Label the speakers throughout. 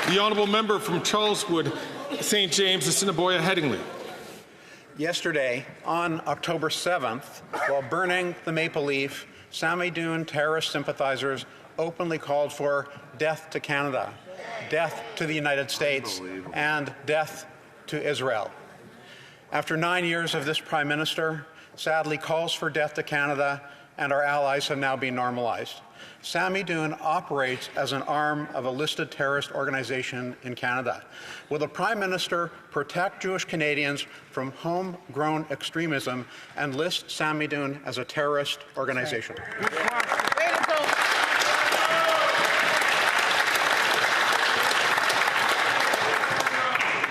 Speaker 1: The honourable member from Charleswood, St. James, Assiniboia, Headingley.
Speaker 2: Yesterday, on October 7th, while burning the Maple Leaf, Samidoun terrorist sympathizers openly called for death to Canada, death to the United States, and death to Israel. After 9 years of this Prime Minister, sadly calls for death to Canada, and our allies have now been normalized. Samidoun operates as an arm of a listed terrorist organization in Canada. Will the Prime Minister protect Jewish Canadians from homegrown extremism and list Samidoun as a terrorist organization?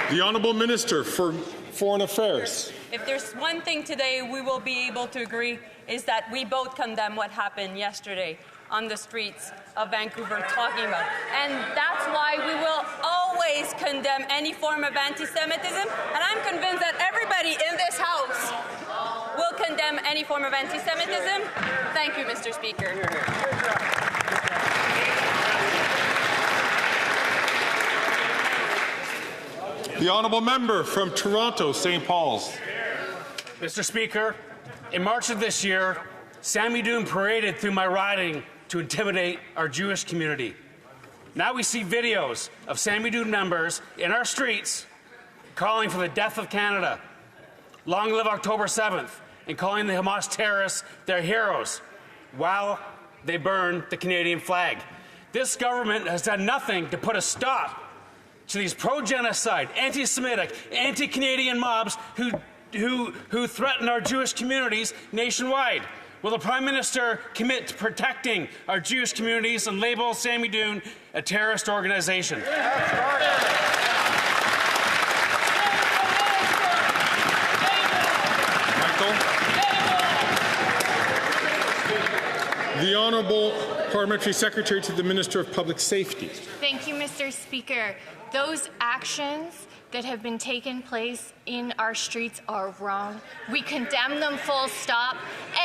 Speaker 1: The Honourable Minister for Foreign Affairs.
Speaker 3: If there's one thing today we will be able to agree is that we both condemn what happened yesterday on the streets of Vancouver talking about. And that's why we will always condemn any form of anti-Semitism. And I'm convinced that everybody in this House will condemn any form of anti-Semitism. Thank you, Mr. Speaker.
Speaker 1: The honourable member from Toronto, St. Paul's.
Speaker 4: Mr. Speaker, in March of this year, Samidoun paraded through my riding to intimidate our Jewish community. Now we see videos of Samidoun members in our streets calling for the death of Canada. Long live October 7th, and calling the Hamas terrorists their heroes while they burn the Canadian flag. This government has done nothing to put a stop to these pro-genocide, anti-Semitic, anti-Canadian mobs who threaten our Jewish communities nationwide. Will the Prime Minister commit to protecting our Jewish communities and label Samidoun a terrorist organization?
Speaker 1: The Honourable Parliamentary Secretary to the Minister of Public Safety.
Speaker 5: Thank you, Mr. Speaker. Those actions that have been taking place in our streets are wrong. We condemn them full stop.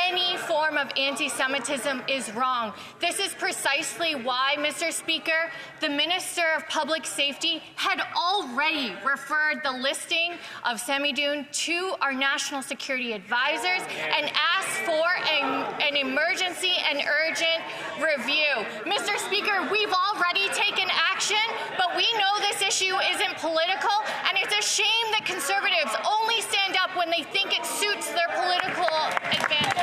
Speaker 5: Any form of anti-Semitism is wrong. This is precisely why, Mr. Speaker, the Minister of Public Safety had already referred the listing of Samidoun to our national security advisors and asked for an emergency and urgent review. Mr. Speaker, we've already taken action, but we know this issue isn't political, and it's a shame that Conservatives only stand up when they think it suits their political advantage.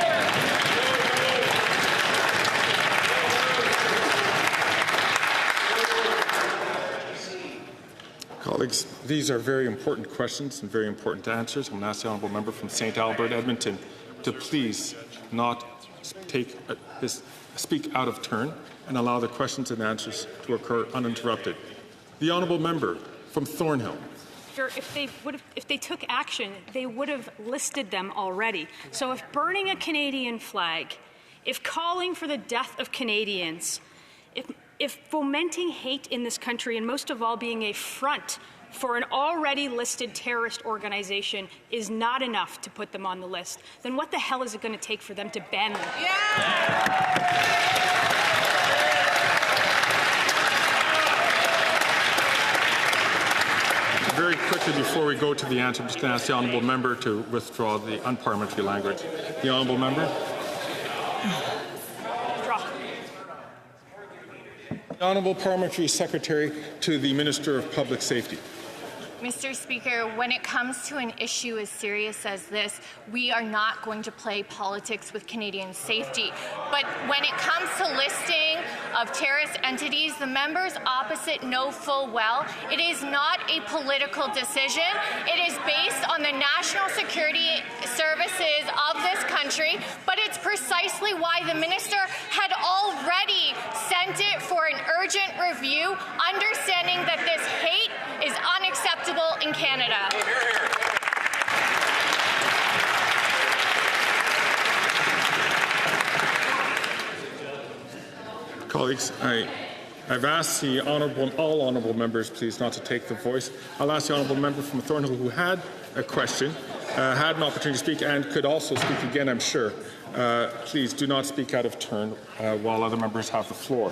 Speaker 1: Colleagues, these are very important questions and very important answers. I'm going to ask the honourable member from St. Albert, Edmonton, to please not speak out of turn and allow the questions and answers to occur uninterrupted. The honourable member from Thornhill.
Speaker 6: If they took action, they would have listed them already. So if burning a Canadian flag, if calling for the death of Canadians, if fomenting hate in this country, and most of all being a front for an already listed terrorist organization is not enough to put them on the list, then what the hell is it going to take for them to ban them?
Speaker 1: Very quickly, before we go to the answer, I'm just going to ask the honourable member to withdraw the unparliamentary language. The honourable member. The Honourable Parliamentary Secretary to the Minister of Public Safety.
Speaker 5: Mr. Speaker, when it comes to an issue as serious as this, we are not going to play politics with Canadian safety. But when it comes to listing of terrorist entities, the members opposite know full well it is not a political decision. It is based on the national security services of this country, but it's precisely why the minister had already sent it for an urgent review, understanding that this hate is unacceptable in Canada.
Speaker 1: Colleagues, I've asked all honourable members, please, not to take the voice. I'll ask the honourable member from Thornhill who had a question, had an opportunity to speak, and could also speak again, I'm sure. Please do not speak out of turn while other members have the floor.